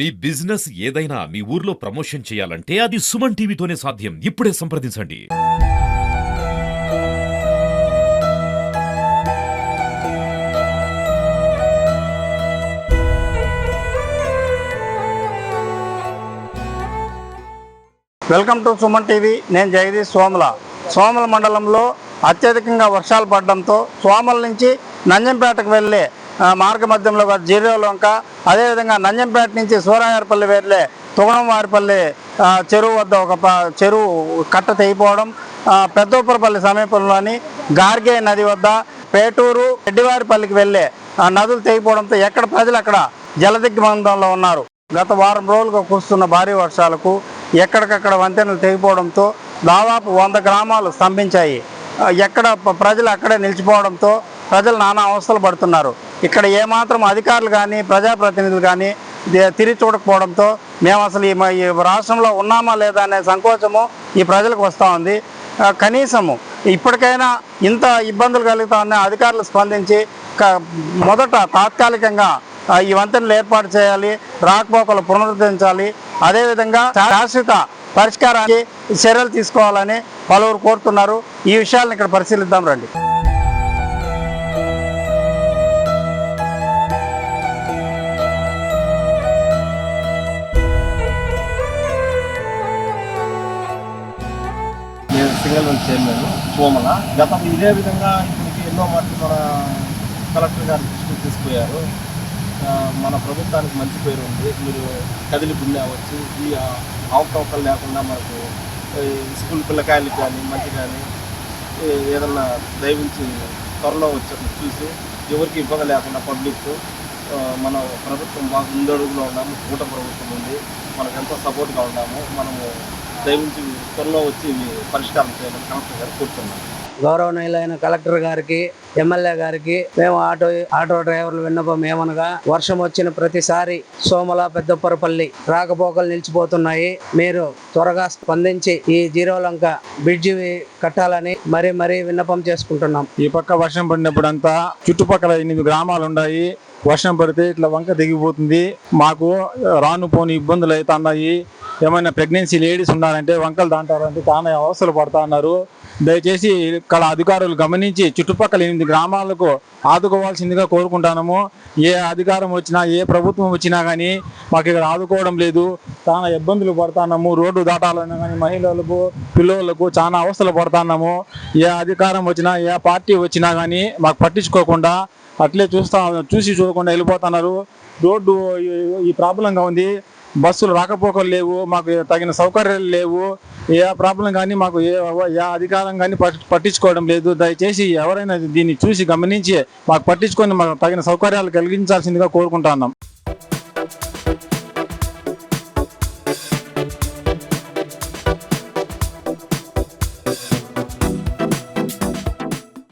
మీ business ఏదైనా మీ ఊర్లో promotion చేయాలంటే అది సుమన్ టీవీతోనే సాధ్యం. ఇప్పుడే సంప్రదించండి. Welcome to Suman TV. నేను జగదీష్ సోమల మండలంలో అత్యధికంగా వర్షాలు పడడంతో సోమల నుంచి నంజంపేటకు వెళ్ళే మార్గ మధ్యంలో జీరోలంక, అదేవిధంగా నంజంపేట నుంచి సూరాయారపల్లి వెళ్ళే తుగణంవారిపల్లి చెరువు వద్ద ఒక చెరువు కట్ట తెగిపోవడం, పెద్దోపురపల్లి సమీపంలోని గార్గే నది వద్ద పేటూరు రెడ్డివారిపల్లికి వెళ్ళే నదులు తెగిపోవడంతో ఎక్కడ ప్రజలు అక్కడ జలదిగ్బంధంలో ఉన్నారు. గత వారం రోజులుగా కురుస్తున్న భారీ వర్షాలకు ఎక్కడికక్కడ వంతెనలు తెగిపోవడంతో దాదాపు 100 గ్రామాలు స్తంభించాయి. ఎక్కడ ప్రజలు అక్కడే నిలిచిపోవడంతో ప్రజలు నానా అవస్థలు పడుతున్నారు. ఇక్కడ ఏమాత్రం అధికారులు కానీ ప్రజాప్రతినిధులు కానీ తిరిగి చూడకపోవడంతో మేము అసలు ఈ రాష్ట్రంలో ఉన్నామా లేదా అనే సంకోచము ఈ ప్రజలకు వస్తూ ఉంది. కనీసము ఇప్పటికైనా ఇంత ఇబ్బందులు కలుగుతా ఉన్న అధికారులు స్పందించి మొదట తాత్కాలికంగా ఈ వంతెనలు ఏర్పాటు చేయాలి, రాకపోకలు పునరుద్ధరించాలి, అదేవిధంగా శాశ్వత పరిష్కారానికి చర్యలు తీసుకోవాలని పలువురు కోరుతున్నారు. ఈ విషయాలను ఇక్కడ పరిశీలిద్దాం రండి. నేను సింగల్ వన్ చైర్మన్ సోమల. గతం ఇదే విధంగా ఇప్పటికి ఎన్నో మాటలు మన కలెక్టర్ గారు దృష్టికి తీసుకుపోయారు. మన ప్రభుత్వానికి మంచి పేరు ఉంది, మీరు కదిలి పుణ్య వచ్చి ఈ అవకతవకలు లేకుండా మనకు స్కూల్ పిల్లకాయలకి కానీ మంచి కానీ ఏదన్నా దయవించి త్వరలో వచ్చి చూసి ఎవరికి ఇబ్బంది లేకుండా పబ్లిక్ మన ప్రభుత్వం బాగా ముందడుగులో ఉన్నాము. కూటమి ప్రభుత్వం ఉంది, మనకు ఎంతో సపోర్ట్గా ఉన్నాము. మనము దయవించి త్వరలో వచ్చి పరిష్కారం చేయాలని కలెక్టర్ గారు కోరుతున్నాము. గౌరవనీయులైన కలెక్టర్ గారికి, ఎమ్మెల్యే గారికి మేము ఆటో డ్రైవర్లు విన్నపం ఏమనగా, వర్షం వచ్చిన ప్రతిసారి సోమల పెద్దపురపల్లి రాకపోకలు నిలిచిపోతున్నాయి. మీరు త్వరగా స్పందించి ఈ జీరోలంక బ్రిడ్జి కట్టాలని మరీ విన్నపం చేసుకుంటున్నాం. ఈ పక్క వర్షం పడినప్పుడు అంతా చుట్టుపక్కల 8 గ్రామాలు ఉన్నాయి. వర్షం పడితే ఇట్లా వంక దిగిపోతుంది. మాకు రాను పోని ఇబ్బందులు అవుతున్నాయి. ఏమైనా ప్రెగ్నెన్సీ లేడీస్ ఉన్నారంటే వంకలు దాంటారంటే చాలా అవసరం పడతా ఉన్నారు. దయచేసి ఇక్కడ అధికారులు గమనించి చుట్టుపక్కల 8 గ్రామాలకు ఆదుకోవాల్సిందిగా కోరుకుంటున్నాము. ఏ అధికారం వచ్చినా, ఏ ప్రభుత్వం వచ్చినా కానీ మాకు ఇక్కడ ఆదుకోవడం లేదు. చాలా ఇబ్బందులు పడుతున్నాము. రోడ్డు దాటాలన్నా కానీ మహిళలకు, పిల్లలకు చాలా అవస్థలు పడుతున్నాము. ఏ అధికారం వచ్చినా, ఏ పార్టీ వచ్చినా కానీ మాకు పట్టించుకోకుండా అట్లే చూసి చూడకుండా వెళ్ళిపోతున్నారు. రోడ్డు ఈ ప్రాబ్లంగా ఉంది. బస్సులు రాకపోకలు లేవు, మాకు తగిన సౌకర్యాలు లేవు. ఏ ప్రాబ్లం కానీ మాకు ఏ అధికారం కానీ పట్టించుకోవడం లేదు. దయచేసి ఎవరైనా దీన్ని చూసి గమనించి మాకు పట్టించుకొని మాకు తగిన సౌకర్యాలు కలిగించాల్సిందిగా కోరుకుంటున్నాం.